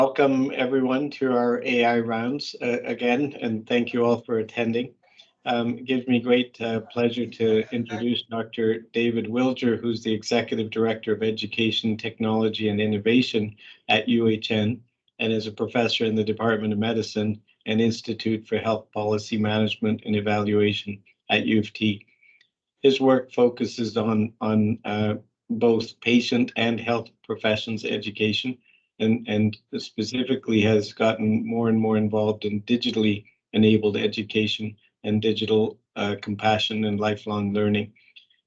Welcome everyone to our AI rounds again, and thank you all for attending. It gives me great pleasure to introduce Dr. David Wiljer, who's the Executive Director of Education, Technology and Innovation at UHN, and is a professor in the Department of Medicine and Institute for Health Policy Management and Evaluation at U of T. His work focuses on both patient and health professions education, and specifically has gotten more and more involved in digitally enabled education and digital compassion and lifelong learning.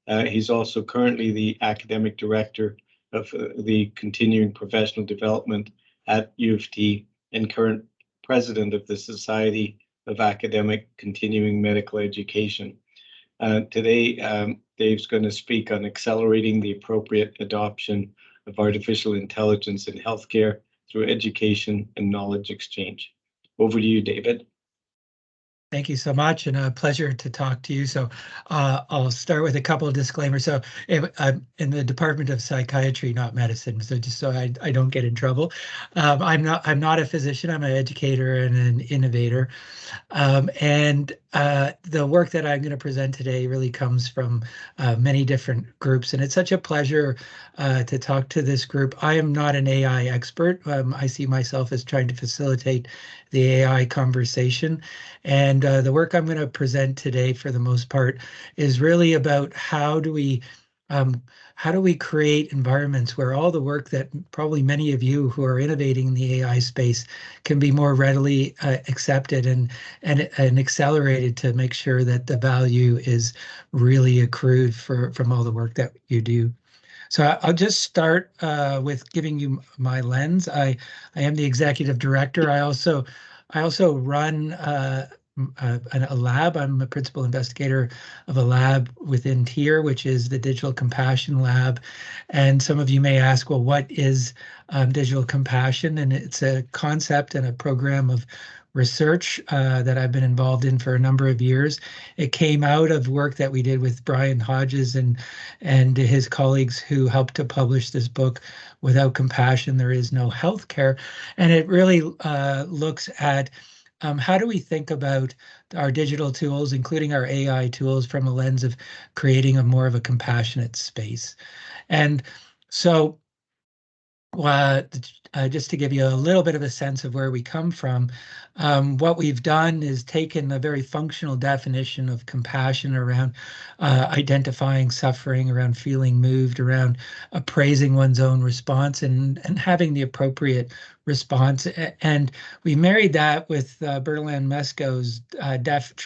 He's also currently the academic director of the continuing professional development at U of T and current president of the Society of Academic Continuing Medical Education. Today, Dave's going to speak on accelerating the appropriate adoption of artificial intelligence in healthcare through education and knowledge exchange. Over to you, David. Thank you so much, and a pleasure to talk to you. So I'll start with a couple of disclaimers. So I'm in the Department of Psychiatry, not medicine, so just so I don't get in trouble. I'm not a physician. I'm an educator and an innovator. The work that I'm going to present today really comes from many different groups, and it's such a pleasure to talk to this group. I am not an AI expert. I see myself as trying to facilitate the AI conversation, and the work I'm going to present today, for the most part, is really about how do we create environments where all the work that probably many of you who are innovating in the AI space can be more readily accepted and accelerated to make sure that the value is really accrued from all the work that you do. So I'll just start with giving you my lens. I am the executive director. I also run a lab. I'm a principal investigator of a lab within TIER, which is the Digital Compassion Lab. And some of you may ask, well, what is digital compassion? And it's a concept and a program of research that I've been involved in for a number of years. It came out of work that we did with Brian Hodges and his colleagues, who helped to publish this book, Without Compassion, There Is No Healthcare. And it really looks at how do we think about our digital tools, including our AI tools, from a lens of creating more of a compassionate space. And so just to give you a little bit of a sense of where we come from, what we've done is taken a very functional definition of compassion around identifying suffering, around feeling moved, around appraising one's own response and having the appropriate response. And we married that with Bertalan Mesko's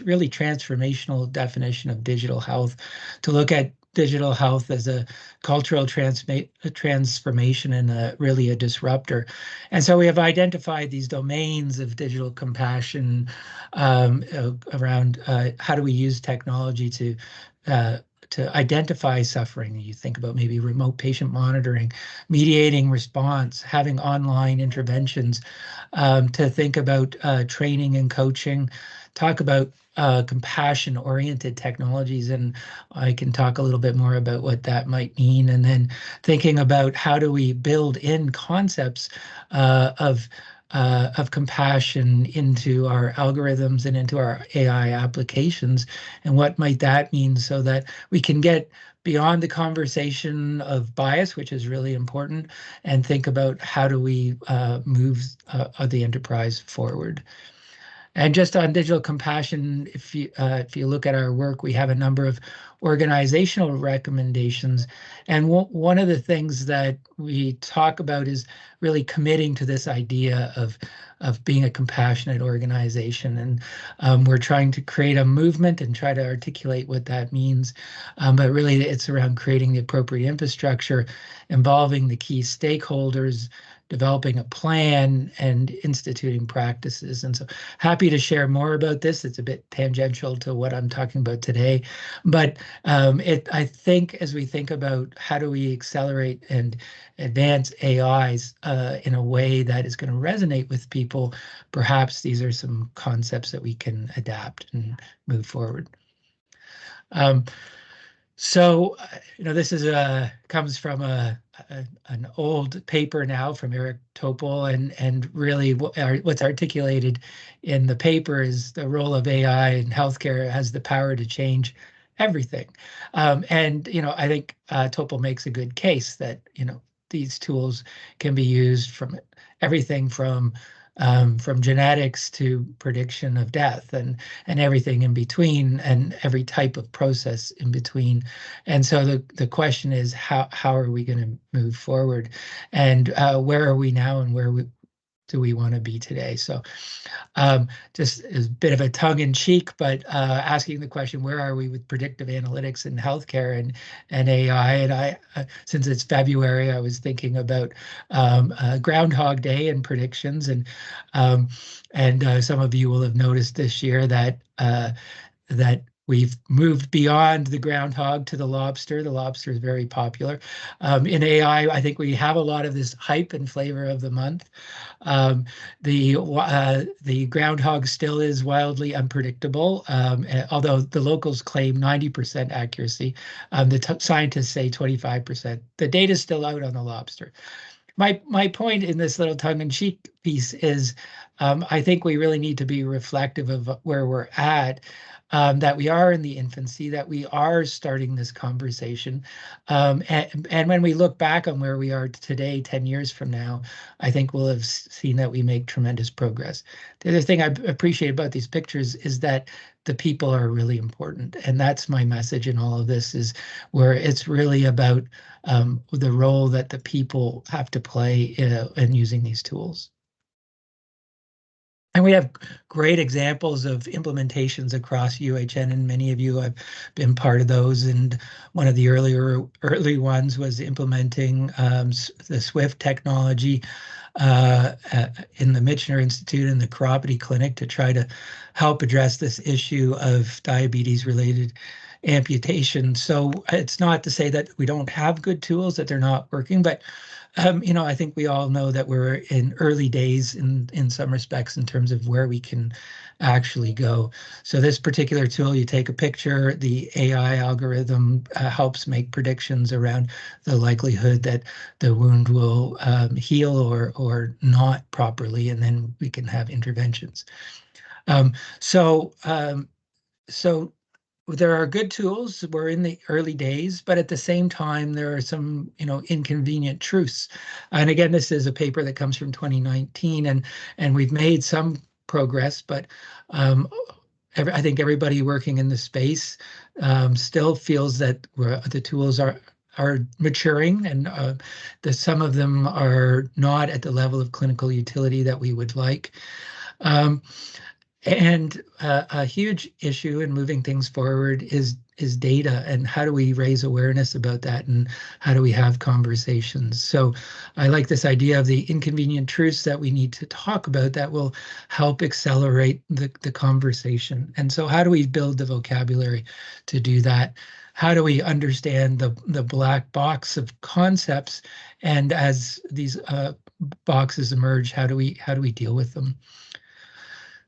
really transformational definition of digital health, to look at digital health as a cultural transformation and really a disruptor. And so we have identified these domains of digital compassion around how do we use technology to identify suffering. You think about maybe remote patient monitoring, mediating response, having online interventions, to think about training and coaching, talk about compassion-oriented technologies, and I can talk a little bit more about what that might mean, and then thinking about how do we build in concepts of compassion into our algorithms and into our AI applications, and what might that mean so that we can get beyond the conversation of bias, which is really important, and think about how do we move the enterprise forward. And just on digital compassion, if you look at our work, we have a number of organizational recommendations. And one of the things that we talk about is really committing to this idea of being a compassionate organization. And we're trying to create a movement and try to articulate what that means. But really, it's around creating the appropriate infrastructure, involving the key stakeholders, developing a plan, and instituting practices. And so happy to share more about this. It's a bit tangential to what I'm talking about today. But I think as we think about how do we accelerate and advance AIs in a way that is going to resonate with people, perhaps these are some concepts that we can adapt and move forward. So, this is comes from a an old paper now from Eric Topol, and really what's articulated in the paper is the role of AI in healthcare has the power to change everything. And I think Topol makes a good case that these tools can be used from everything from genetics to prediction of death and everything in between, and every type of process in between. And so the question is, how are we going to move forward, and where are we now, and where do we want to be today? So just as a bit of a tongue in cheek, but asking the question, where are we with predictive analytics in healthcare and AI? And I, since it's February, I was thinking about Groundhog Day and predictions, and some of you will have noticed this year that we've moved beyond the groundhog to the lobster. The lobster is very popular. In AI, I think we have a lot of this hype and flavor of the month. The groundhog still is wildly unpredictable, although the locals claim 90% accuracy. The scientists say 25%. The data is still out on the lobster. My point in this little tongue-in-cheek piece is I think we really need to be reflective of where we're at, that we are in the infancy, that we are starting this conversation. And when we look back on where we are today, 10 years from now, I think we'll have seen that we make tremendous progress. The other thing I appreciate about these pictures is that the people are really important. And that's my message in all of this, is where it's really about the role that the people have to play in using these tools. And we have great examples of implementations across UHN, and many of you have been part of those. And one of the early ones was implementing the SWIFT technology in the Michener Institute and the Chiropody Clinic to try to help address this issue of diabetes-related amputation. So it's not to say that we don't have good tools, that they're not working, but I think we all know that we're in early days in some respects in terms of where we can actually go. So this particular tool, you take a picture, the AI algorithm helps make predictions around the likelihood that the wound will heal or not properly, and then we can have interventions. So there are good tools. We're in the early days, but at the same time, there are some, inconvenient truths. And again, this is a paper that comes from 2019, and we've made some progress, but I think everybody working in the space still feels that the tools are maturing, and that some of them are not at the level of clinical utility that we would like. And a huge issue in moving things forward is data, and how do we raise awareness about that, and how do we have conversations? So I like this idea of the inconvenient truths that we need to talk about that will help accelerate the conversation. And so how do we build the vocabulary to do that? How do we understand the black box of concepts? And as these boxes emerge, how do we deal with them?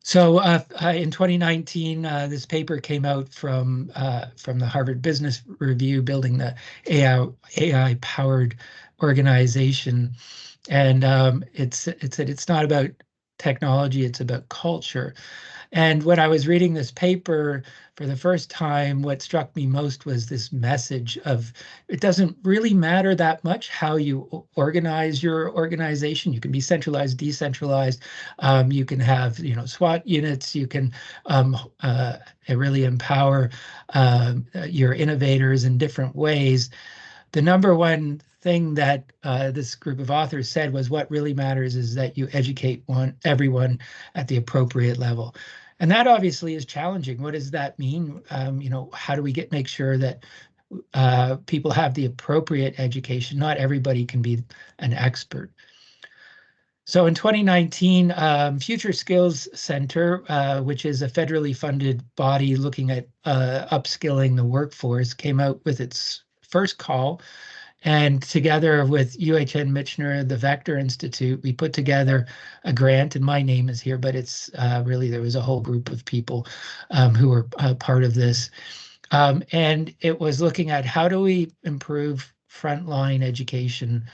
So in 2019, this paper came out from the Harvard Business Review, building the AI-powered organization, and it said it's not about technology, it's about culture. And when I was reading this paper for the first time, what struck me most was this message of, it doesn't really matter that much how you organize your organization. You can be centralized, decentralized. You can have, SWAT units. You can really empower your innovators in different ways. The number one thing that this group of authors said was, what really matters is that you educate everyone at the appropriate level. And that obviously is challenging. What does that mean? How do we make sure that people have the appropriate education? Not everybody can be an expert. So in 2019, Future Skills Center, which is a federally funded body looking at upskilling the workforce, came out with its first call. And together with UHN Michener, the Vector Institute, we put together a grant, and my name is here, but it's really, there was a whole group of people who were part of this. And it was looking at, how do we improve frontline education.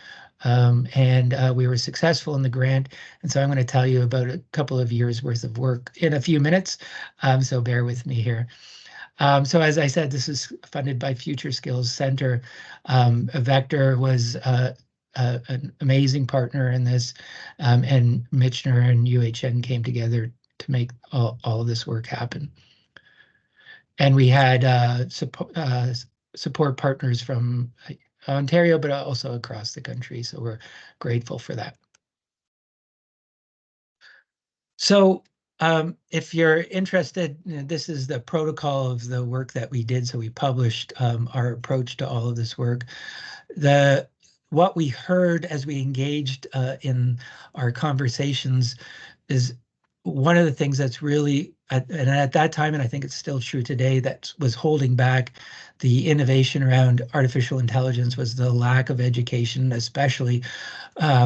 We were successful in the grant. And so I'm going to tell you about a couple of years worth of work in a few minutes. So bear with me here. So as I said, this is funded by Future Skills Center. Vector was an amazing partner in this, and Michener and UHN came together to make all of this work happen. And we had support partners from Ontario, but also across the country. So we're grateful for that. So if you're interested, this is the protocol of the work that we did. So we published our approach to all of this work. What we heard as we engaged in our conversations is one of the things that's really, and at that time, and I think it's still true today, that was holding back the innovation around artificial intelligence was the lack of education, especially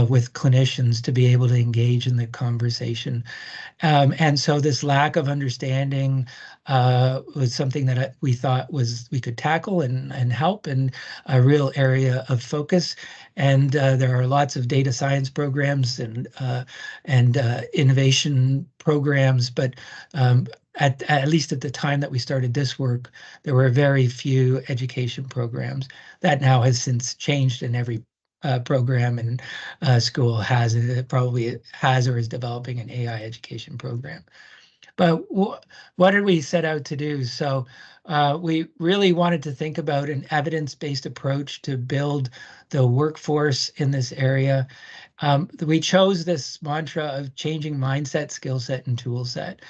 with clinicians, to be able to engage in the conversation. And so this lack of understanding was something that we thought we could tackle and help, and a real area of focus. And there are lots of data science programs and innovation programs, but at least at the time that we started this work, there were very few education programs. That now has since changed, and every program and school has it, probably has or is developing an AI education program. But what did we set out to do? So we really wanted to think about an evidence-based approach to build the workforce in this area. We chose this mantra of changing mindset, skill set, and tool set.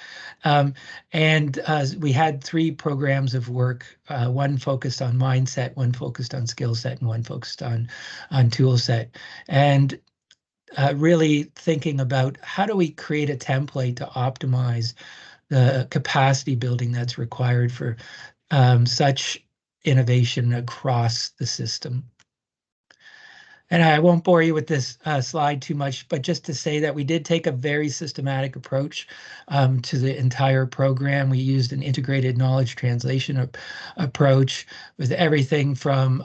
We had 3 programs of work, one focused on mindset, one focused on skill set, and one focused on tool set. And really thinking about how do we create a template to optimize the capacity building that's required for such innovation across the system. And I won't bore you with this slide too much, but just to say that we did take a very systematic approach to the entire program. We used an integrated knowledge translation approach with everything from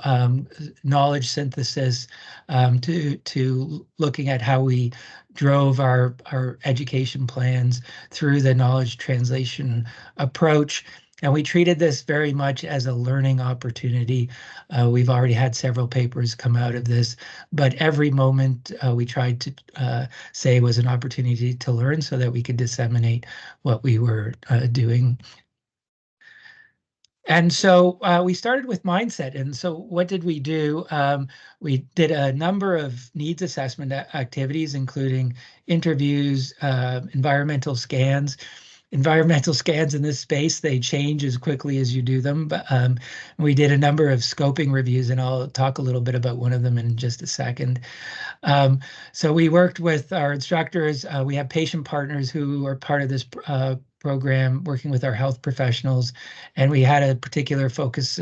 knowledge synthesis to looking at how we drove our education plans through the knowledge translation approach. And we treated this very much as a learning opportunity. We've already had several papers come out of this, but every moment we tried to say was an opportunity to learn so that we could disseminate what we were doing. And so we started with mindset. And so what did we do? We did a number of needs assessment activities, including interviews, environmental scans. Environmental scans in this space, they change as quickly as you do them. But we did a number of scoping reviews, and I'll talk a little bit about one of them in just a second. So we worked with our instructors. We have patient partners who are part of this program, working with our health professionals, and we had a particular focus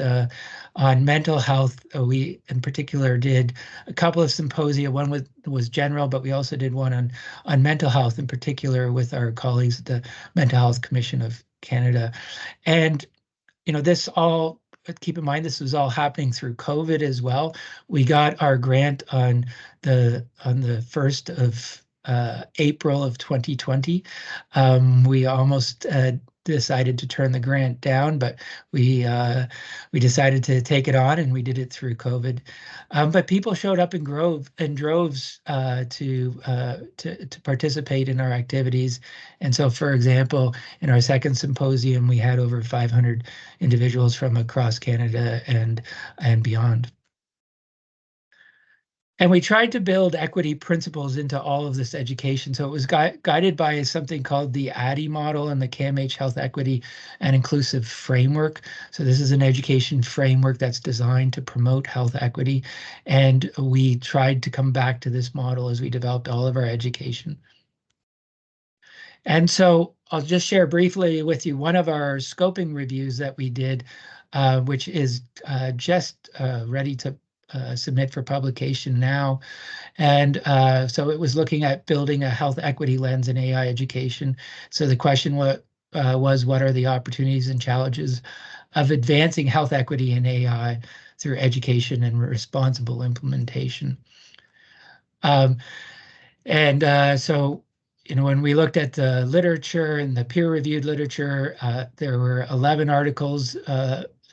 on mental health. We, in particular, did a couple of symposia. One was general, but we also did one on mental health, in particular, with our colleagues at the Mental Health Commission of Canada. And this all, keep in mind, this was all happening through COVID as well. We got our grant on the 1st of April of 2020. We almost decided to turn the grant down, but we decided to take it on, and we did it through COVID. But people showed up in droves to participate in our activities. And so, for example, in our second symposium, we had over 500 individuals from across Canada and beyond. And we tried to build equity principles into all of this education. So it was guided by something called the ADDIE model and the KMH Health Equity and Inclusive Framework. So this is an education framework that's designed to promote health equity. And we tried to come back to this model as we developed all of our education. And so I'll just share briefly with you one of our scoping reviews that we did, which is just ready to submit for publication now. And so it was looking at building a health equity lens in AI education. So the question was, what are the opportunities and challenges of advancing health equity in AI through education and responsible implementation. So, when we looked at the literature and the peer-reviewed literature, there were 11 articles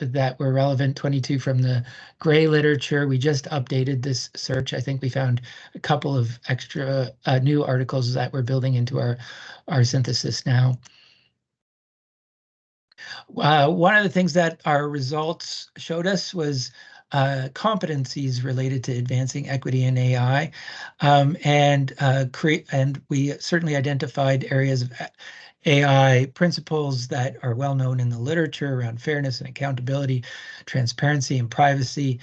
that were relevant, 22 from the gray literature. We just updated this search. I think we found a couple of extra new articles that we're building into our synthesis now. One of the things that our results showed us was competencies related to advancing equity in AI, and we certainly identified areas of AI principles that are well known in the literature around fairness and accountability, transparency and privacy.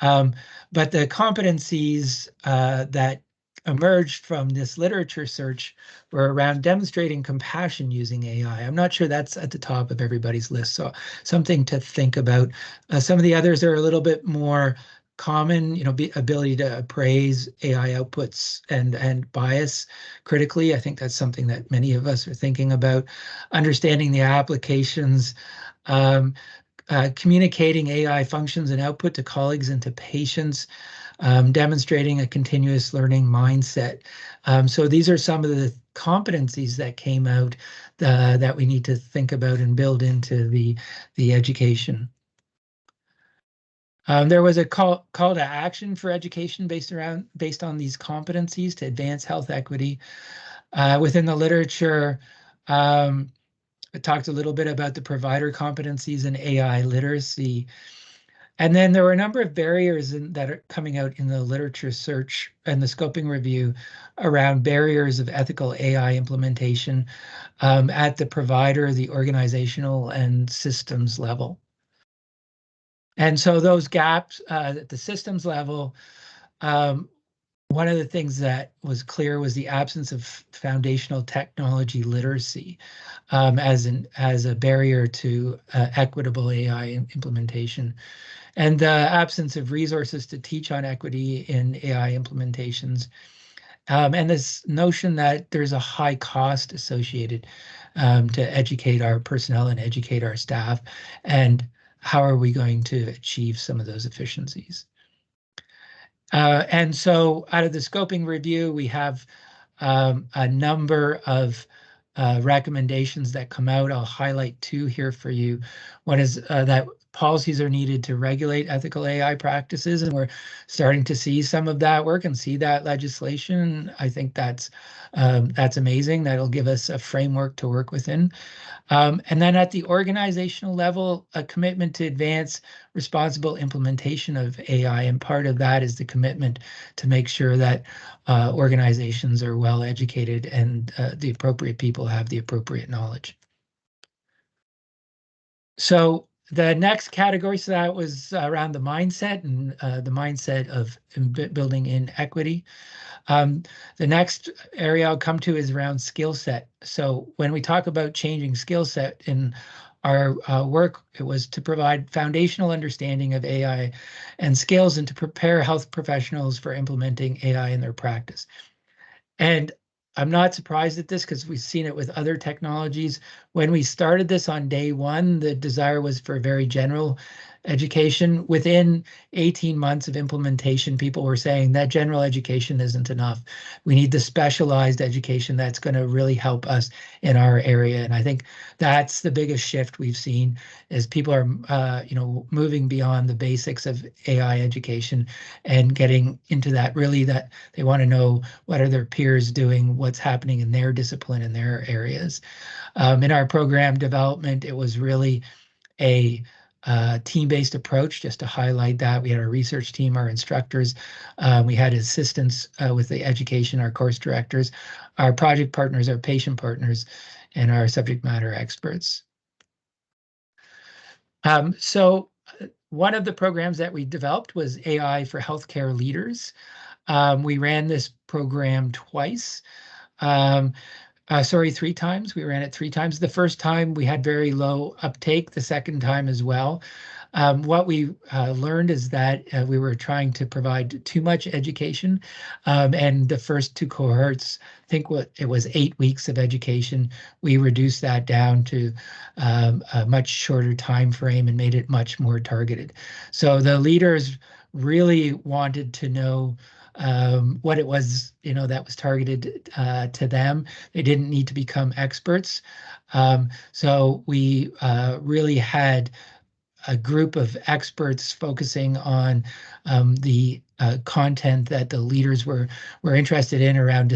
But the competencies that emerged from this literature search were around demonstrating compassion using AI. I'm not sure that's at the top of everybody's list, so something to think about. Some of the others are a little bit more common, ability to appraise AI outputs and bias critically. I think that's something that many of us are thinking about. Understanding the applications, communicating AI functions and output to colleagues and to patients, demonstrating a continuous learning mindset. So these are some of the competencies that came out that we need to think about and build into the education. There was a call to action for education based on these competencies to advance health equity. Within the literature, it talked a little bit about the provider competencies and AI literacy. And then there were a number of barriers that are coming out in the literature search and the scoping review around barriers of ethical AI implementation at the provider, the organizational, and systems level. And so those gaps at the systems level, one of the things that was clear was the absence of foundational technology literacy as a barrier to equitable AI implementation. And the absence of resources to teach on equity in AI implementations. And this notion that there's a high cost associated to educate our personnel and educate our staff. And how are we going to achieve some of those efficiencies? And so out of the scoping review, we have a number of recommendations that come out. I'll highlight two here for you. One is that policies are needed to regulate ethical AI practices, and we're starting to see some of that work and see that legislation. I think that's amazing. That'll give us a framework to work within. And then at the organizational level, a commitment to advance responsible implementation of AI, and part of that is the commitment to make sure that organizations are well educated and the appropriate people have the appropriate knowledge. So the next category, so that was around the mindset and the mindset of building in equity. The next area I'll come to is around skill set. So when we talk about changing skill set in our work, it was to provide foundational understanding of AI and skills and to prepare health professionals for implementing AI in their practice. And I'm not surprised at this because we've seen it with other technologies. When we started this on day one, the desire was for very general education. Within 18 months of implementation, people were saying that general education isn't enough. We need the specialized education that's going to really help us in our area. And I think that's the biggest shift we've seen is people are, moving beyond the basics of AI education and getting into that really that they want to know what are their peers doing, what's happening in their discipline, in their areas. In our program development, it was really a team-based approach, just to highlight that. We had our research team, our instructors, we had assistants with the education, our course directors, our project partners, our patient partners, and our subject matter experts. So one of the programs that we developed was AI for healthcare leaders. We ran this program twice. Three times. We ran it 3 times. The first time we had very low uptake, the second time as well. What we learned is that we were trying to provide too much education, and the first two cohorts, I think it was 8 weeks of education. We reduced that down to a much shorter time frame and made it much more targeted. So the leaders really wanted to know what it was, that was targeted to them. They didn't need to become experts. So we really had a group of experts focusing on the content that the leaders were interested in around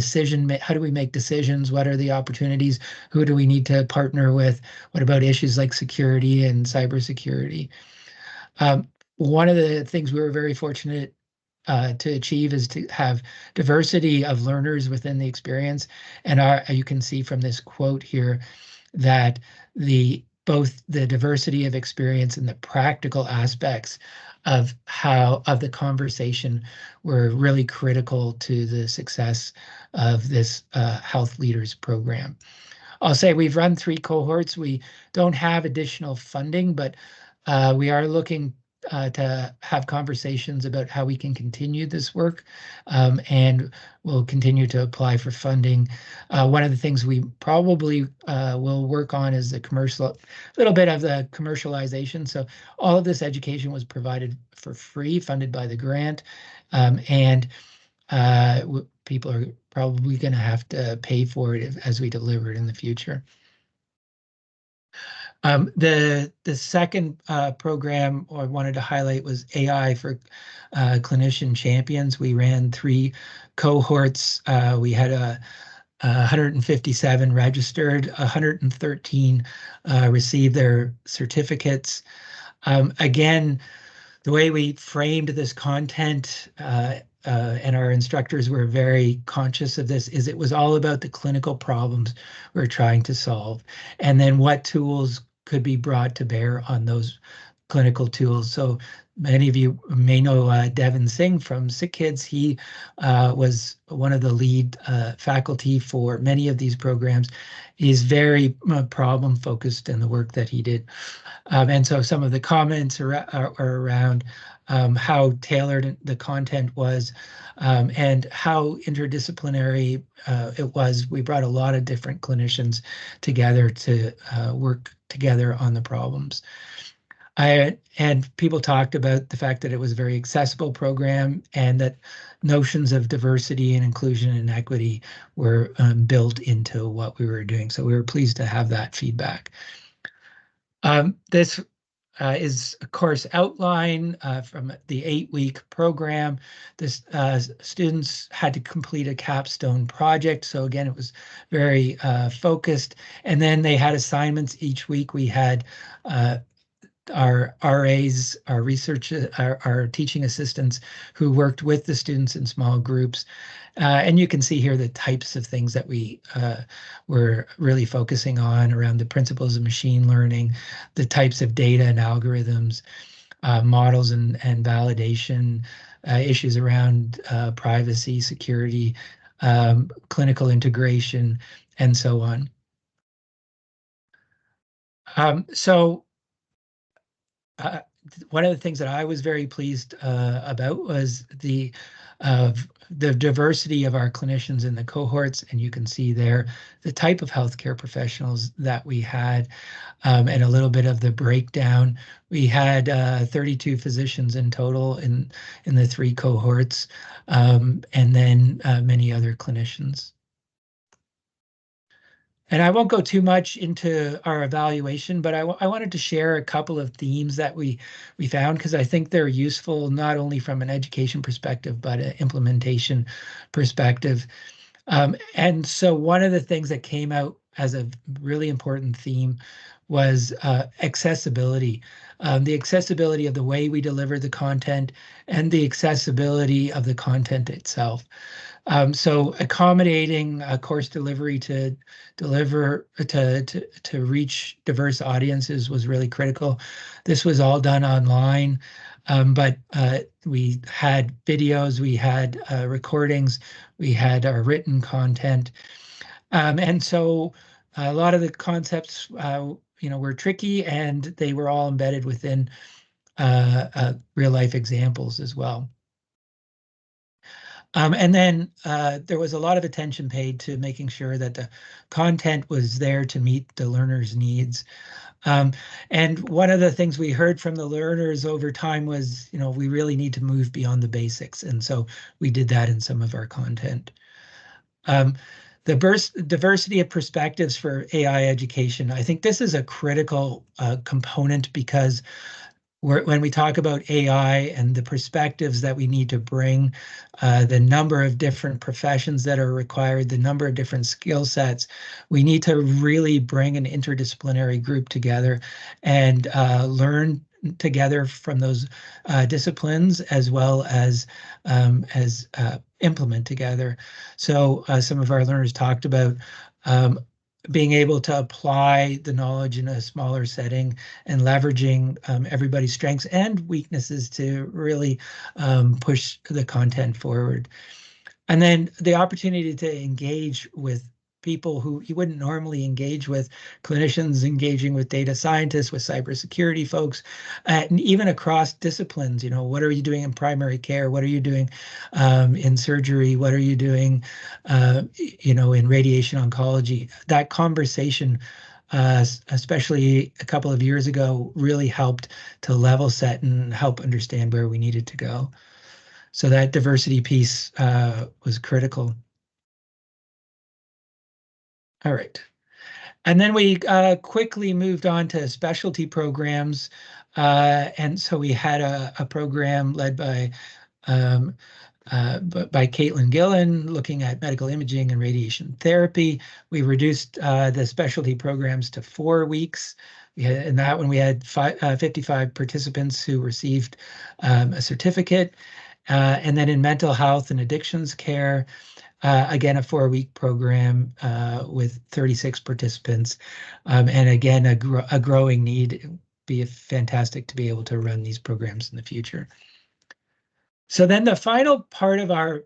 how do we make decisions? What are the opportunities? Who do we need to partner with? What about issues like security and cybersecurity? One of the things we were very fortunate to achieve is to have diversity of learners within the experience. And you can see from this quote here that both the diversity of experience and the practical aspects of the conversation were really critical to the success of this Health Leaders program. I'll say we've run 3 cohorts. We don't have additional funding, but we are looking to have conversations about how we can continue this work, and we'll continue to apply for funding. One of the things we probably will work on is a little bit of the commercialization. So all of this education was provided for free, funded by the grant, and people are probably going to have to pay for it as we deliver it in the future. The second program I wanted to highlight was AI for Clinician Champions. We ran 3 cohorts. We had 157 registered, 113 received their certificates. Again, the way we framed this content, and our instructors were very conscious of this, is it was all about the clinical problems we're trying to solve, and then what tools could be brought to bear on those clinical tools. So many of you may know Devin Singh from Sick Kids. He was one of the lead faculty for many of these programs. He's very problem focused in the work that he did. And so some of the comments are around how tailored the content was, and how interdisciplinary it was. We brought a lot of different clinicians together to work together on the problems. And people talked about the fact that it was a very accessible program and that notions of diversity and inclusion and equity were built into what we were doing. So we were pleased to have that feedback. This is a course outline from the 8-week program. This students had to complete a capstone project. So again, it was very focused. And then they had assignments each week. We had our RAs, our teaching assistants who worked with the students in small groups. And you can see here the types of things that we were really focusing on around the principles of machine learning, the types of data and algorithms, models and validation, issues around privacy, security, clinical integration, and so on. One of the things that I was very pleased about was the diversity of our clinicians in the cohorts, and you can see there the type of healthcare professionals that we had, and a little bit of the breakdown. We had 32 physicians in total in the 3 cohorts, and then many other clinicians. And I won't go too much into our evaluation, but I wanted to share a couple of themes that we found, because I think they're useful not only from an education perspective, but an implementation perspective. And so one of the things that came out as a really important theme was accessibility. The accessibility of the way we deliver the content and the accessibility of the content itself. So accommodating course delivery to reach diverse audiences was really critical. This was all done online, but we had videos, we had recordings, we had our written content, and so a lot of the concepts, were tricky, and they were all embedded within real life examples as well. And then there was a lot of attention paid to making sure that the content was there to meet the learners' needs. And one of the things we heard from the learners over time was, we really need to move beyond the basics. And so we did that in some of our content. The diversity of perspectives for AI education, I think this is a critical component, because when we talk about AI and the perspectives that we need to bring, the number of different professions that are required, the number of different skill sets, we need to really bring an interdisciplinary group together and learn together from those disciplines, as well as implement together. So some of our learners talked about being able to apply the knowledge in a smaller setting and leveraging everybody's strengths and weaknesses to really push the content forward. And then the opportunity to engage with people who you wouldn't normally engage with, clinicians engaging with data scientists, with cybersecurity folks, and even across disciplines. What are you doing in primary care? What are you doing in surgery? What are you doing, in radiation oncology? That conversation, especially a couple of years ago, really helped to level set and help understand where we needed to go. So that diversity piece was critical. All right. And then we quickly moved on to specialty programs. And so we had a program led by Caitlin Gillen, looking at medical imaging and radiation therapy. We reduced the specialty programs to 4 weeks. In that one, we had 55 participants who received a certificate. And then in mental health and addictions care, again, a 4-week program with 36 participants. And again, a growing need. It would be fantastic to be able to run these programs in the future. So then the final part of our,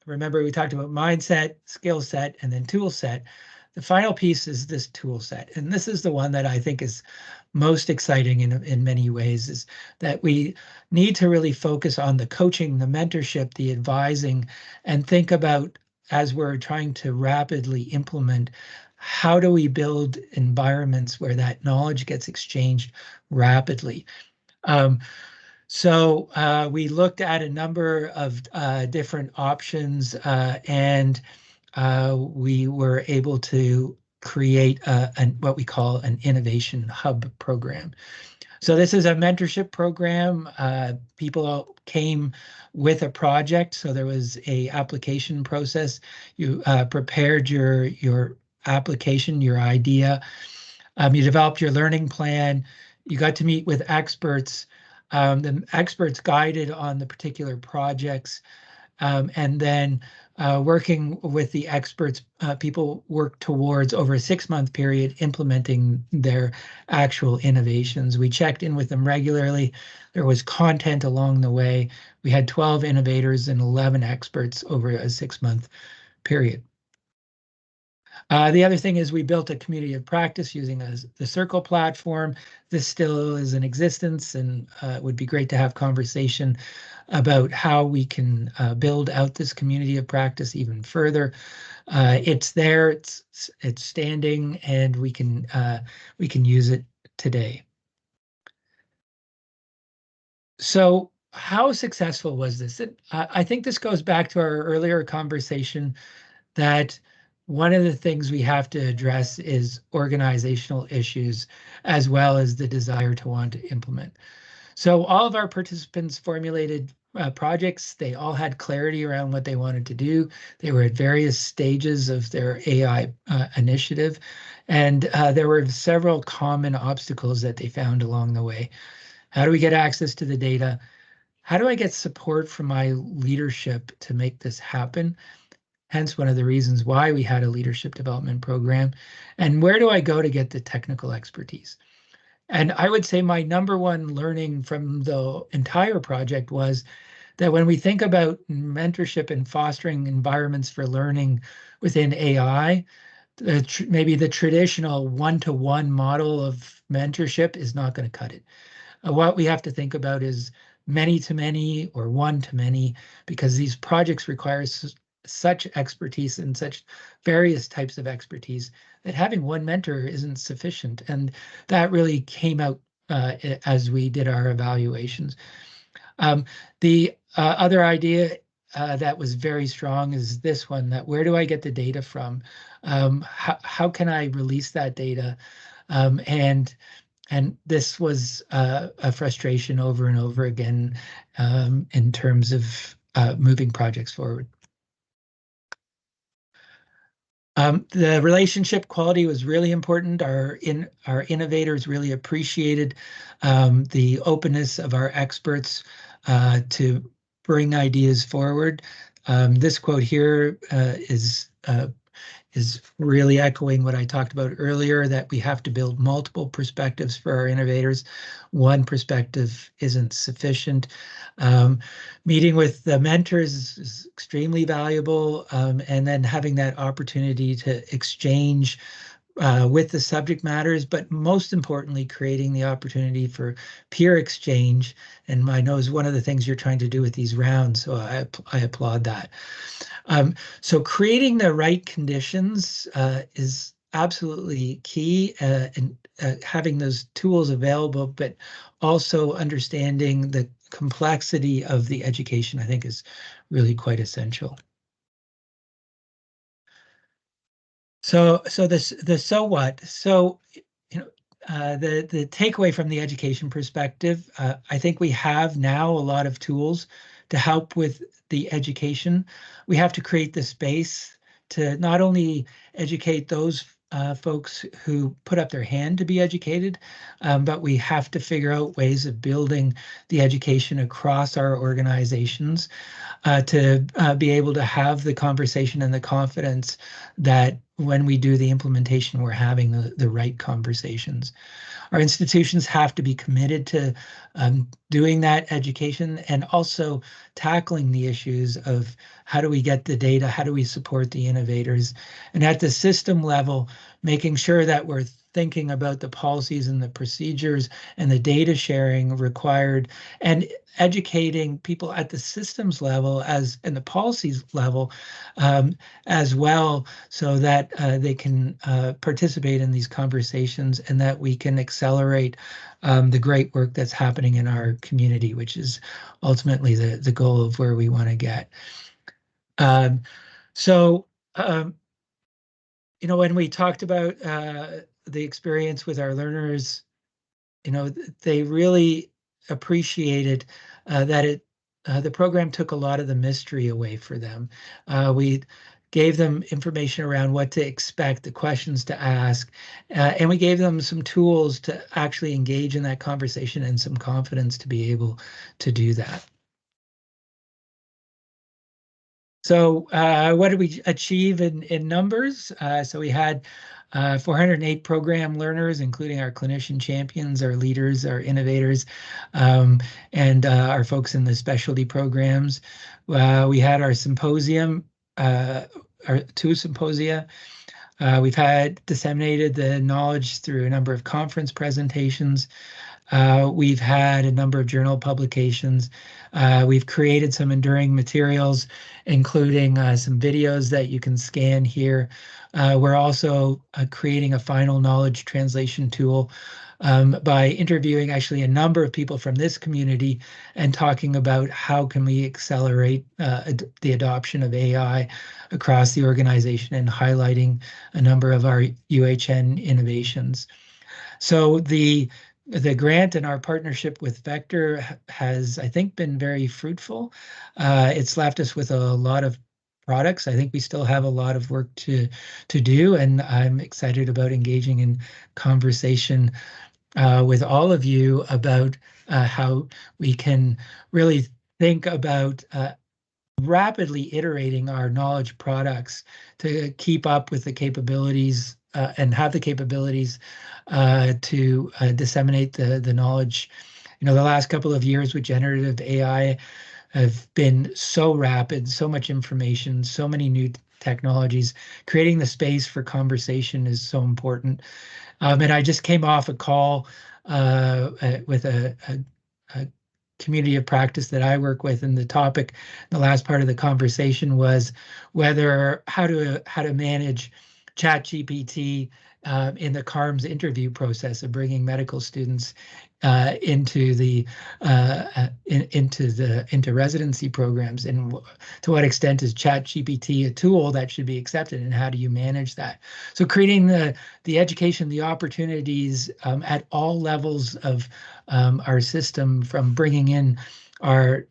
remember we talked about mindset, skill set, and then tool set. The final piece is this tool set. And this is the one that I think is most exciting in many ways, is that we need to really focus on the coaching, the mentorship, the advising, and think about, as we're trying to rapidly implement, how do we build environments where that knowledge gets exchanged rapidly? So we looked at a number of different options, and we were able to create what we call an innovation hub program. So this is a mentorship program. People came with a project, so there was a application process. You prepared your application, your idea. You developed your learning plan. You got to meet with experts. The experts guided on the particular projects, and then working with the experts, people worked towards, over a 6-month period, implementing their actual innovations. We checked in with them regularly. There was content along the way. We had 12 innovators and 11 experts over a 6-month period. The other thing is we built a community of practice using the Circle platform. This still is in existence, and it would be great to have conversation about how we can build out this community of practice even further. It's there, it's standing, and we can use it today. So how successful was this? I think this goes back to our earlier conversation that one of the things we have to address is organizational issues, as well as the desire to want to implement. So all of our participants formulated projects. They all had clarity around what they wanted to do. They were at various stages of their AI initiative, and there were several common obstacles that they found along the way. How do we get access to the data? How do I get support from my leadership to make this happen? Hence one of the reasons why we had a leadership development program. And where do I go to get the technical expertise? And I would say my number one learning from the entire project was that when we think about mentorship and fostering environments for learning within AI, maybe the traditional one-to-one model of mentorship is not going to cut it. What we have to think about is many to many or one to many, because these projects require such expertise and such various types of expertise that having one mentor isn't sufficient. And that really came out as we did our evaluations. The other idea that was very strong is this one, that where do I get the data from? How can I release that data? And this was a frustration over and over again in terms of moving projects forward. The relationship quality was really important. Our innovators really appreciated the openness of our experts to bring ideas forward. This quote here is really echoing what I talked about earlier, that we have to build multiple perspectives for our innovators. One perspective isn't sufficient. Meeting with the mentors is extremely valuable, and then having that opportunity to exchange with the subject matters, but most importantly, creating the opportunity for peer exchange. And I know is one of the things you're trying to do with these rounds, so I applaud that. So creating the right conditions is absolutely key, and having those tools available, but also understanding the complexity of the education, I think, is really quite essential. So so what? So, you know, the takeaway from the education perspective, I think we have now a lot of tools to help with the education. We have to create the space to not only educate those folks who put up their hand to be educated, but we have to figure out ways of building the education across our organizations to be able to have the conversation and the confidence that when we do the implementation, we're having the right conversations. Our institutions have to be committed to doing that education and also tackling the issues of how do we get the data, how do we support the innovators, and at the system level, making sure that we're thinking about the policies and the procedures and the data sharing required, and educating people at the systems level and the policies level as well, so that they can participate in these conversations and that we can accelerate the great work that's happening in our community, which is ultimately the goal of where we want to get. So, when we talked about the experience with our learners, they really appreciated that the program took a lot of the mystery away for them. We gave them information around what to expect, the questions to ask, and we gave them some tools to actually engage in that conversation and some confidence to be able to do that. So what did we achieve in numbers? So we had 408 program learners, including our clinician champions, our leaders, our innovators, and our folks in the specialty programs. We had our symposium, our 2 symposia. We've had disseminated the knowledge through a number of conference presentations. We've had a number of journal publications. We've created some enduring materials, including some videos that you can scan here. We're also creating a final knowledge translation tool by interviewing actually a number of people from this community and talking about how can we accelerate the adoption of AI across the organization and highlighting a number of our UHN innovations. So the grant and our partnership with Vector has, I think, been very fruitful. It's left us with a lot of products. I think we still have a lot of work to do, and I'm excited about engaging in conversation with all of you about how we can really think about rapidly iterating our knowledge products to keep up with the capabilities and have the capabilities to disseminate the knowledge. The last couple of years with generative AI have been so rapid, so much information, so many new technologies. Creating the space for conversation is so important. And I just came off a call with a community of practice that I work with, and the topic, the last part of the conversation was how to manage ChatGPT in the CARMS interview process of bringing medical students into residency programs, and to what extent is ChatGPT a tool that should be accepted, and how do you manage that? So creating the education, the opportunities at all levels of our system, from bringing in our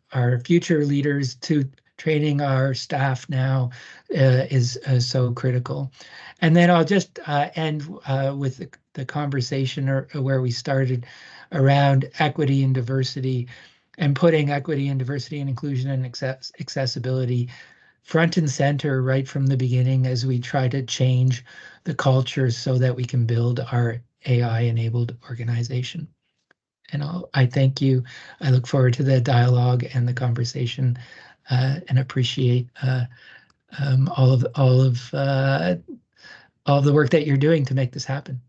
future leaders to training our staff now, is so critical. And then I'll just end with the conversation where we started around equity and diversity, and putting equity and diversity and inclusion and accessibility front and center right from the beginning as we try to change the culture so that we can build our AI-enabled organization. And I thank you. I look forward to the dialogue and the conversation, and appreciate all of the work that you're doing to make this happen.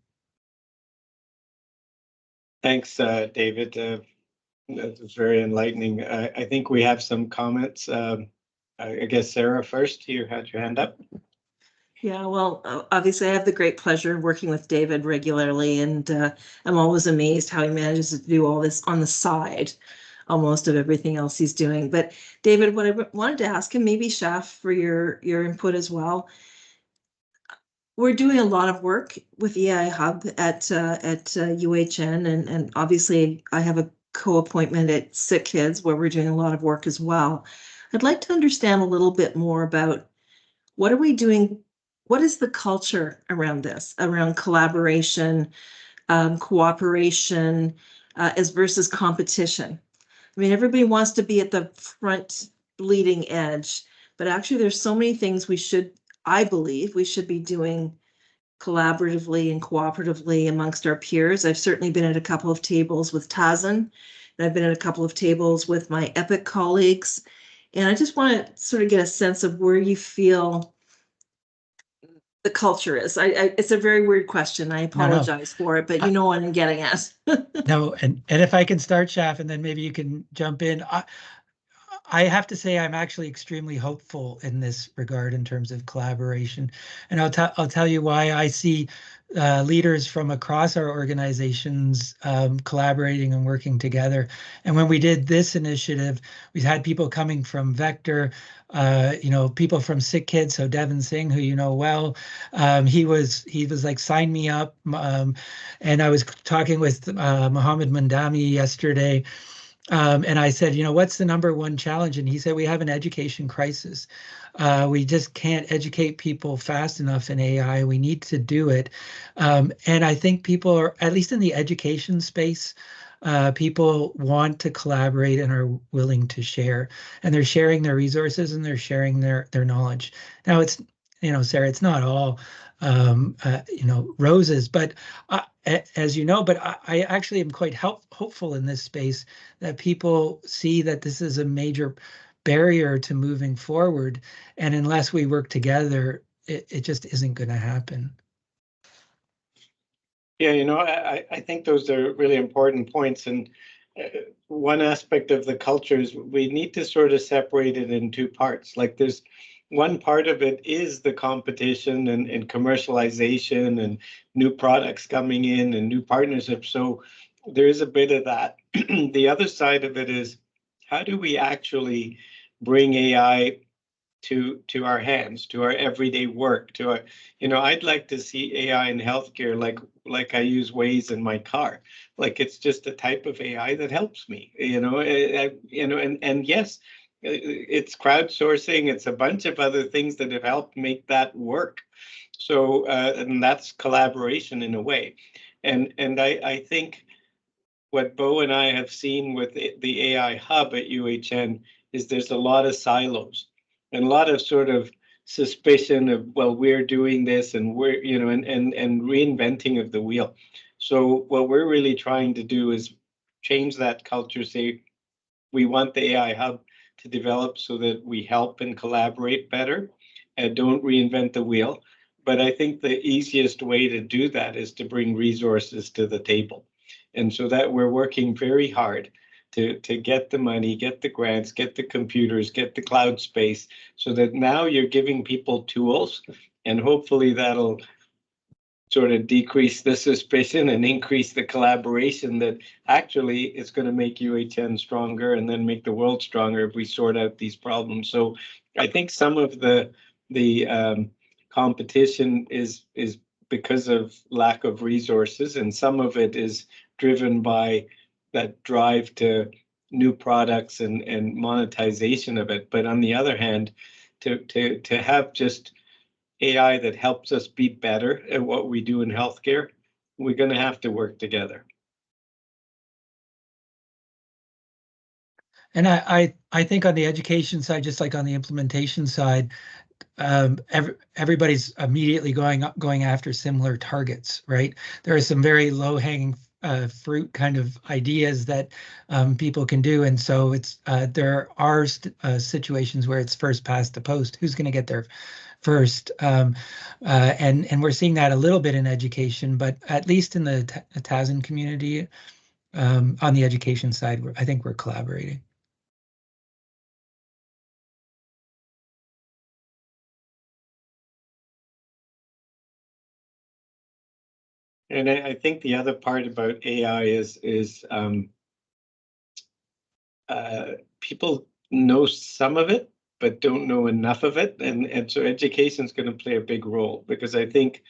Thanks, David. That was very enlightening. I think we have some comments. I guess Sarah first, you had your hand up. Yeah, well, obviously I have the great pleasure of working with David regularly, and I'm always amazed how he manages to do all this on the side, almost, of everything else he's doing. But David, what I wanted to ask him, maybe Shaf, for your input as well. We're doing a lot of work with AI Hub at UHN, and obviously I have a co-appointment at Sick Kids where we're doing a lot of work as well. I'd like to understand a little bit more about what are we doing. What is the culture around this, around collaboration, cooperation, as versus competition? I mean, everybody wants to be at the front leading edge, but actually there's so many things I believe we should be doing collaboratively and cooperatively amongst our peers. I've certainly been at a couple of tables with Tazan, and I've been at a couple of tables with my EPIC colleagues. And I just want to sort of get a sense of where you feel the culture is. It's a very weird question. I apologize for it, but you know what I'm getting at. No, and if I can start, Shaf, and then maybe you can jump in. I have to say I'm actually extremely hopeful in this regard in terms of collaboration, and I'll tell you why. I see leaders from across our organizations collaborating and working together. And when we did this initiative, we had people coming from Vector, people from Sick Kids. So Devin Singh, who you know well, he was like, sign me up. And I was talking with Mohammed Mandami yesterday. And I said, what's the number one challenge? And he said, we have an education crisis. We just can't educate people fast enough in AI. We need to do it. And I think people are, at least in the education space, people want to collaborate and are willing to share. And they're sharing their resources and they're sharing their knowledge. Now, it's, Sarah, it's not all roses, but as you know, but I actually am quite hopeful in this space that people see that this is a major barrier to moving forward, and unless we work together, it just isn't going to happen. Yeah, I think those are really important points, and one aspect of the culture is we need to sort of separate it in two parts. Like, there's one part of it is the competition and commercialization and new products coming in and new partnerships. So there is a bit of that. The other side of it is, how do we actually bring AI to our hands, to our everyday work, to our, I'd like to see AI in healthcare like I use Waze in my car. Like, it's just a type of AI that helps me, and yes, it's crowdsourcing, it's a bunch of other things that have helped make that work. So, and that's collaboration in a way. And I think what Bo and I have seen with the AI hub at UHN is there's a lot of silos and a lot of sort of suspicion of, well, we're doing this and we're, and reinventing of the wheel. So what we're really trying to do is change that culture, say, we want the AI hub to develop so that we help and collaborate better and don't reinvent the wheel. But I think the easiest way to do that is to bring resources to the table. And so that we're working very hard to get the money, get the grants, get the computers, get the cloud space, so that now you're giving people tools, and hopefully that'll sort of decrease the suspicion and increase the collaboration that actually it's going to make UHN stronger and then make the world stronger if we sort out these problems. So I think some of the competition is because of lack of resources, and some of it is driven by that drive to new products and monetization of it. But on the other hand, to have just AI that helps us be better at what we do in healthcare, we're going to have to work together. And I think on the education side, just like on the implementation side, everybody's immediately going after similar targets, right? There are some very low-hanging fruit kind of ideas that people can do, and so it's there are situations where it's first past the post. Who's going to get there first? And we're seeing that a little bit in education, but at least in the TASN community, on the education side, I think we're collaborating. And I think the other part about AI is people know some of it, but don't know enough of it. And so education is going to play a big role, because I think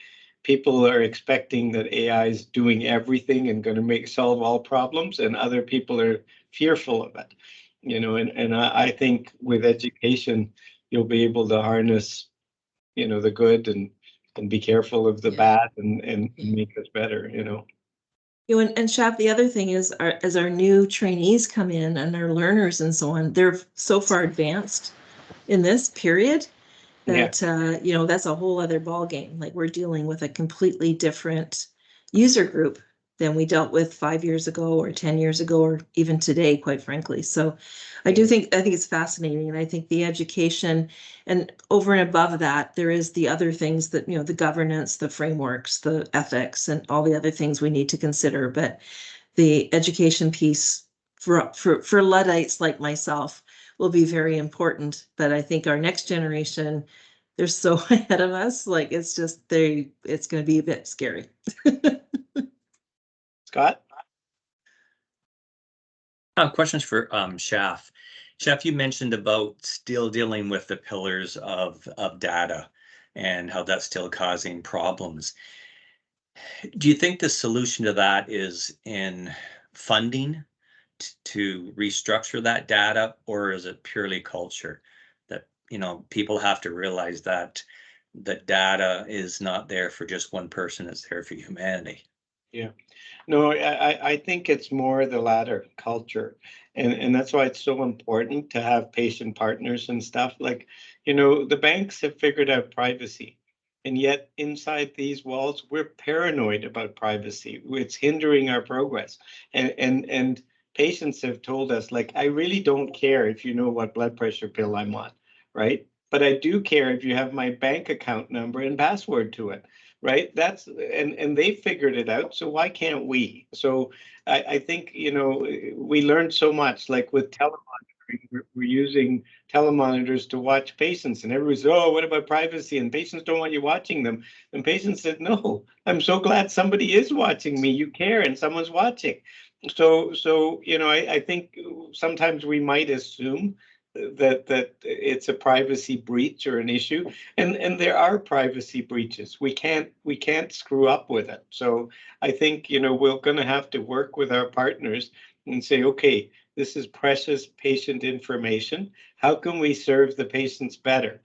people are expecting that AI is doing everything and going to solve all problems, and other people are fearful of it. And I think with education, you'll be able to harness, the good and be careful of the bad and make us better, And Shap, the other thing is, as our new trainees come in and our learners and so on, they're so far advanced in this period that, that's a whole other ballgame. Like, we're dealing with a completely different user group than we dealt with 5 years ago or 10 years ago, or even today, quite frankly. So I think it's fascinating. And I think the education, and over and above that, there is the other things that, the governance, the frameworks, the ethics, and all the other things we need to consider. But the education piece for Luddites like myself will be very important. But I think our next generation, they're so ahead of us. Like, it's going to be a bit scary. Scott? Questions for Shaf. Shaf, you mentioned about still dealing with the pillars of data and how that's still causing problems. Do you think the solution to that is in funding to restructure that data, or is it purely culture that, people have to realize that the data is not there for just one person, it's there for humanity? Yeah. No, I think it's more the latter, culture. And that's why it's so important to have patient partners and stuff. Like, the banks have figured out privacy. And yet inside these walls, we're paranoid about privacy. It's hindering our progress. And patients have told us, like, I really don't care if you know what blood pressure pill I'm on, right? But I do care if you have my bank account number and password to it. Right. And they figured it out. So why can't we? So I think, we learned so much, like with telemonitoring, we're using telemonitors to watch patients, and everybody said, oh, what about privacy? And patients don't want you watching them. And patients said, no, I'm so glad somebody is watching me. You care and someone's watching. So, I think sometimes we might assume that it's a privacy breach or an issue, and there are privacy breaches. We can't screw up with it. So I think, we're going to have to work with our partners and say, okay, this is precious patient information. How can we serve the patients better?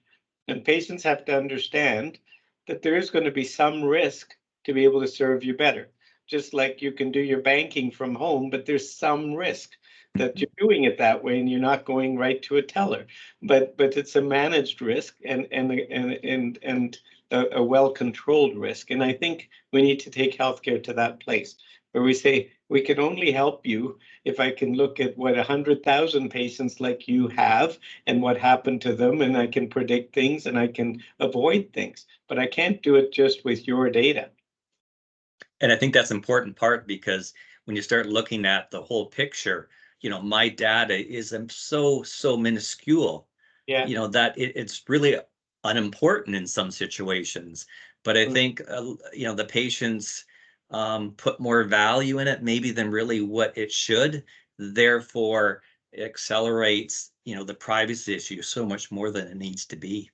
And patients have to understand that there is going to be some risk to be able to serve you better. Just like you can do your banking from home, but there's some risk that you're doing it that way and you're not going right to a teller. But it's a managed risk and a well-controlled risk. And I think we need to take healthcare to that place where we say, we can only help you if I can look at what 100,000 patients like you have and what happened to them, and I can predict things and I can avoid things. But I can't do it just with your data. And I think that's an important part, because when you start looking at the whole picture, my data is so minuscule, Yeah. that it's really unimportant in some situations. But I think, the patients put more value in it maybe than really what it should. Therefore, it accelerates, the privacy issue so much more than it needs to be.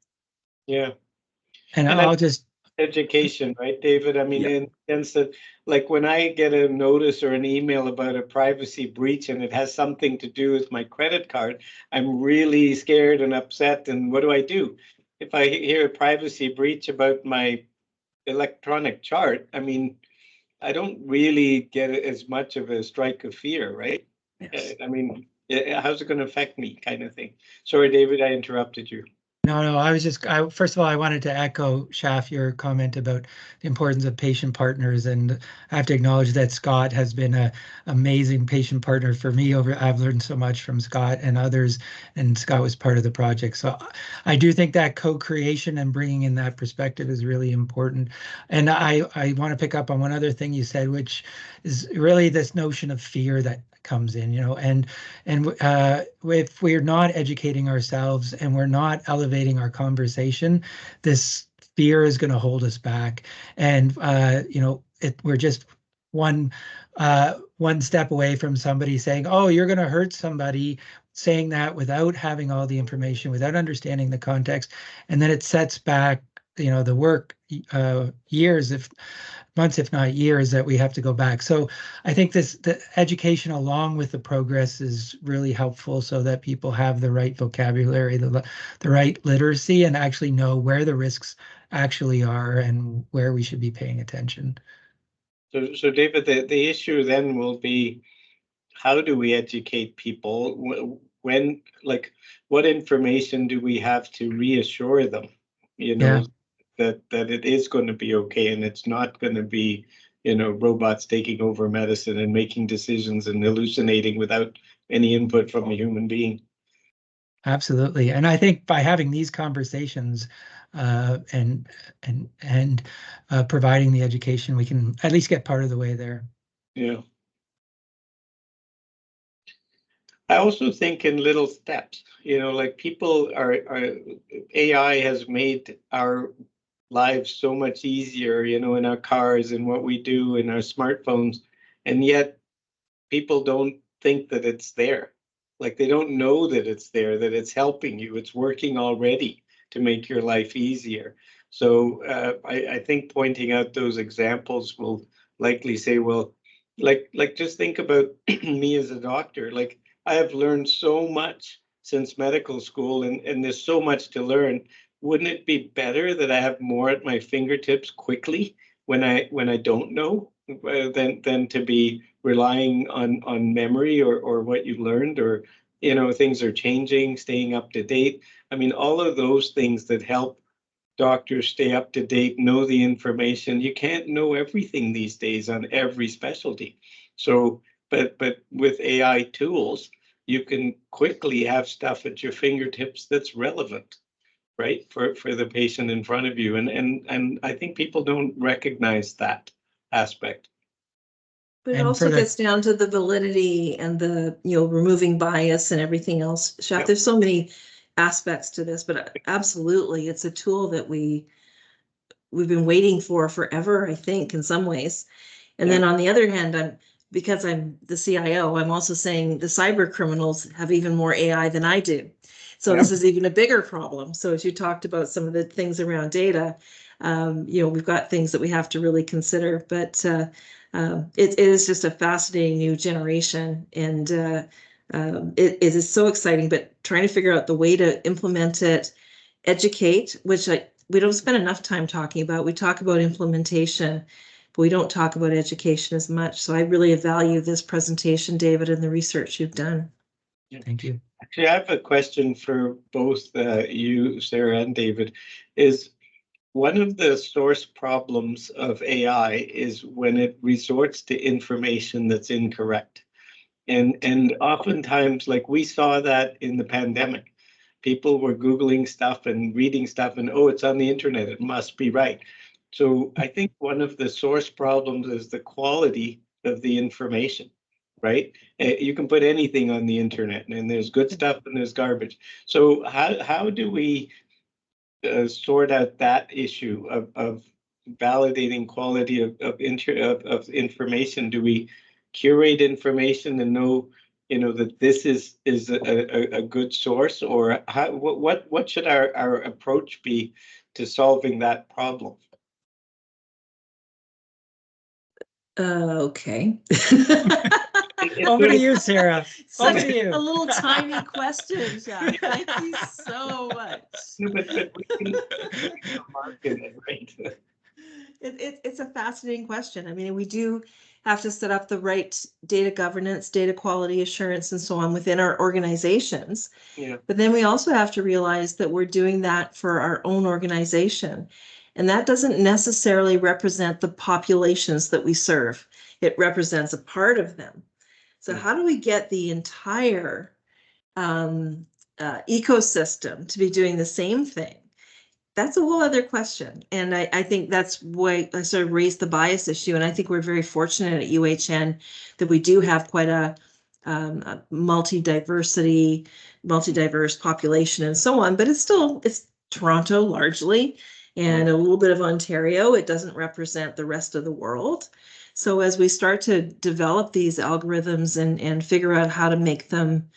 Yeah. And And I'll just, education, right, David? I mean, Yeah. in the sense that, like, when I get a notice or an email about a privacy breach and it has something to do with my credit card, I'm really scared and upset. And what do? If I hear a privacy breach about my electronic chart, I mean, I don't really get as much of a strike of fear, right? Yes. I mean, how's it going to affect me, kind of thing. Sorry, David, I interrupted you. no, I was just, first of all, I wanted to echo, Shaf, your comment about the importance of patient partners. And I have to acknowledge that Scott has been an amazing patient partner for me. I've learned so much from Scott and others, and Scott was part of the project. So I do think that co-creation and bringing in that perspective is really important. And I want to pick up on one other thing you said, which is really this notion of fear that comes in, and if we're not educating ourselves and we're not elevating our conversation, this fear is going to hold us back. And we're just one step away from somebody saying, "Oh, you're going to hurt somebody," saying that without having all the information, without understanding the context, and then it sets back, the work years, if months, if not years, that we have to go back. So I think the education along with the progress is really helpful so that people have the right vocabulary, the right literacy, and actually know where the risks actually are and where we should be paying attention. So David, the issue then will be, how do we educate people? When, like, what information do we have to reassure them, Yeah. that it is going to be okay and it's not going to be, robots taking over medicine and making decisions and hallucinating without any input from a human being? Absolutely. And I think by having these conversations and providing the education, we can at least get part of the way there. Yeah. I also think in little steps, like people AI has made our lives so much easier, in our cars and what we do in our smartphones. And yet people don't think that it's there. Like, they don't know that it's there, that it's helping you. It's working already to make your life easier. So I think pointing out those examples will likely say, well, like just think about me as a doctor. Like, I have learned so much since medical school, and there's so much to learn. Wouldn't it be better that I have more at my fingertips quickly when I don't know, than to be relying on memory or what you learned, or things are changing, staying up to date. I mean, all of those things that help doctors stay up to date, know the information. You can't know everything these days on every specialty. So, but with AI tools, you can quickly have stuff at your fingertips that's relevant, right, for the patient in front of you. And I think people don't recognize that aspect. But it And for also the gets down to the validity and the, removing bias and everything else. Shaf, Yep. there's so many aspects to this, but absolutely, it's a tool that we've been waiting for forever, I think, in some ways. And then on the other hand, because I'm the CIO, I'm also saying the cyber criminals have even more AI than I do. So this is even a bigger problem. So as you talked about some of the things around data, we've got things that we have to really consider. But it is just a fascinating new generation, and it is so exciting. But trying to figure out the way to implement it, educate, which we don't spend enough time talking about. We talk about implementation, but we don't talk about education as much. So I really value this presentation, David, and the research you've done. Thank you. Actually, I have a question for both you, Sarah, and David. Is one of the source problems of AI is when it resorts to information that's incorrect. And oftentimes, like, we saw that in the pandemic. People were Googling stuff and reading stuff, and it's on the internet, it must be right. So I think one of the source problems is the quality of the information, right? You can put anything on the internet, and there's good stuff and there's garbage. So how do we sort out that issue of validating quality of information? Do we curate information and know, that this is a good source, or what should our approach be to solving that problem? Okay. Over to you, Sarah. Over Such to you. a little tiny question, Jack. Thank you so much. No, but we can market it, right? It's a fascinating question. I mean, we do have to set up the right data governance, data quality assurance, and so on within our organizations. Yeah. But then we also have to realize that we're doing that for our own organization. And that doesn't necessarily represent the populations that we serve. It represents a part of them. So how do we get the entire ecosystem to be doing the same thing? That's a whole other question. And I think that's why I sort of raised the bias issue. And I think we're very fortunate at UHN that we do have quite a multi-diverse population and so on, but it's Toronto largely and a little bit of Ontario. It doesn't represent the rest of the world. So as we start to develop these algorithms and figure out how to make them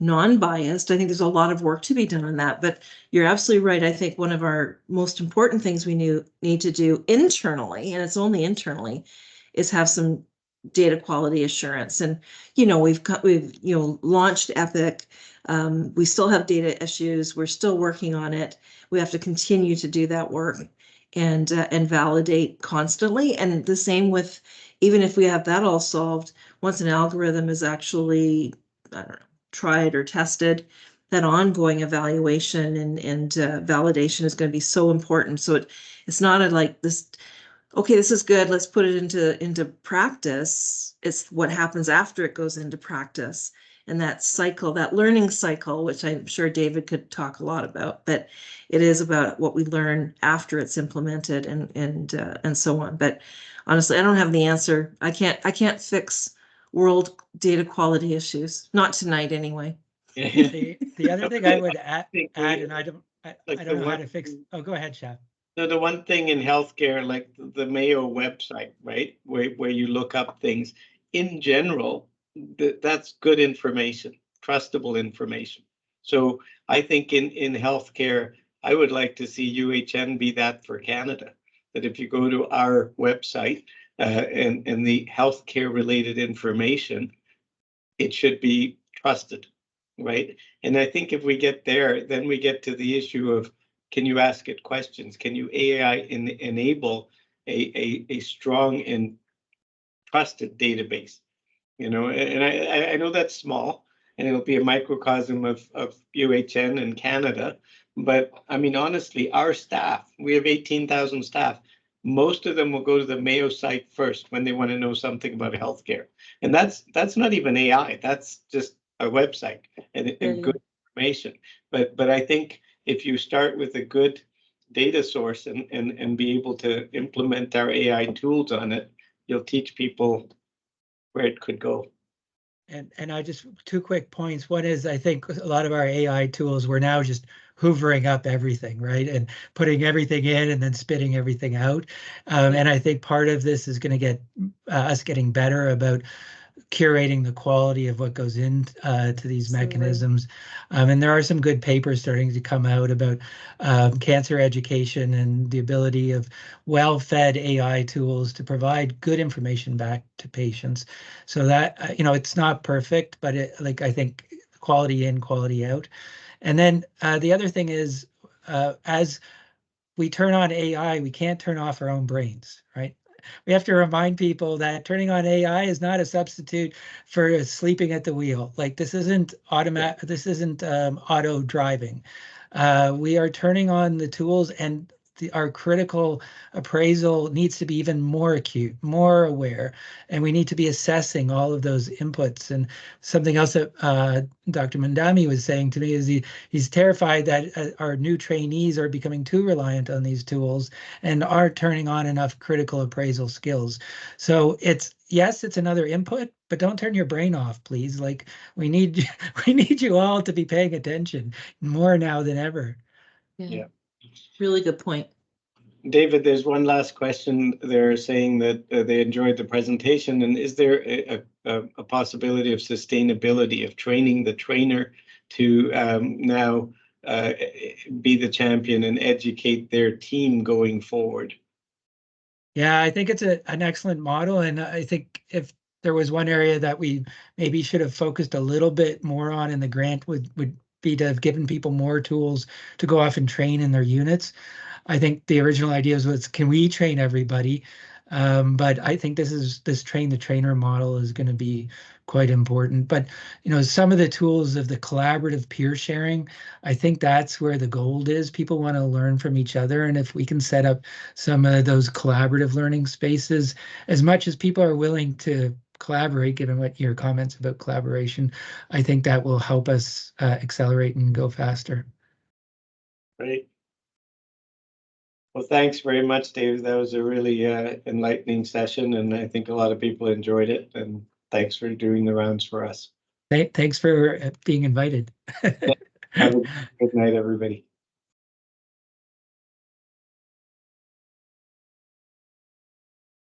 non-biased, I think there's a lot of work to be done on that. But you're absolutely right. I think one of our most important things we need to do internally, and it's only internally, is have some data quality assurance. And we've launched Epic. We still have data issues. We're still working on it. We have to continue to do that work and validate constantly. And the same with, even if we have that all solved, once an algorithm is actually, I don't know, tried or tested, that ongoing evaluation and validation is going to be so important. So it's not like this, okay, this is good, let's put it into practice. It's what happens after it goes into practice. And that cycle, that learning cycle, which I'm sure David could talk a lot about, but it is about what we learn after it's implemented and so on. But honestly, I don't have the answer. I can't fix world data quality issues, not tonight anyway. The other thing I would add, and I don't know how to fix. Oh, go ahead, Chef. So the one thing in healthcare, like the Mayo website, right, where you look up things, in general, that's good information, trustable information. So I think in healthcare, I would like to see UHN be that for Canada. That if you go to our website and the healthcare related information, it should be trusted, right? And I think if we get there, then we get to the issue of, can you ask it questions? Can you AI enable a strong and trusted database? And I know that's small, and it'll be a microcosm of UHN and Canada. But I mean, honestly, our staff, we have 18,000 staff. Most of them will go to the Mayo site first when they want to know something about healthcare. And that's not even AI. That's just a website and good information. But I think if you start with a good data source and be able to implement our AI tools on it, you'll teach people where it could go. And I just, 2 quick points. One is, I think a lot of our AI tools, we're now just hoovering up everything, right? And putting everything in and then spitting everything out. And I think part of this is going to get us getting better about curating the quality of what goes into to these mechanisms. And there are some good papers starting to come out about cancer education and the ability of well-fed AI tools to provide good information back to patients. So that, it's not perfect, but I think quality in, quality out. And then the other thing is, as we turn on AI, we can't turn off our own brains, right? We have to remind people that turning on AI is not a substitute for sleeping at the wheel. Like, this isn't automatic. This isn't auto driving. We are turning on the tools, and our critical appraisal needs to be even more acute, more aware, and we need to be assessing all of those inputs. And something else that Dr. Mandami was saying to me is he's terrified that our new trainees are becoming too reliant on these tools and aren't turning on enough critical appraisal skills. So yes, it's another input, but don't turn your brain off, please. Like we need you all to be paying attention more now than ever. Yeah. Really good point. David, there's one last question. They're saying that they enjoyed the presentation, and is there a possibility of sustainability of training the trainer to now be the champion and educate their team going forward? Yeah, I think it's an excellent model, and I think if there was one area that we maybe should have focused a little bit more on in the grant would be to have given people more tools to go off and train in their units. I think the original idea was, can we train everybody? But I think this train the trainer model is going to be quite important. But some of the tools of the collaborative peer sharing, I think that's where the gold is. People want to learn from each other, and if we can set up some of those collaborative learning spaces, as much as people are willing to collaborate, given what your comments about collaboration, I think that will help us accelerate and go faster. Great. Well, thanks very much, Dave. That was a really enlightening session, and I think a lot of people enjoyed it. And thanks for doing the rounds for us. Thanks for being invited. Have a good night, everybody.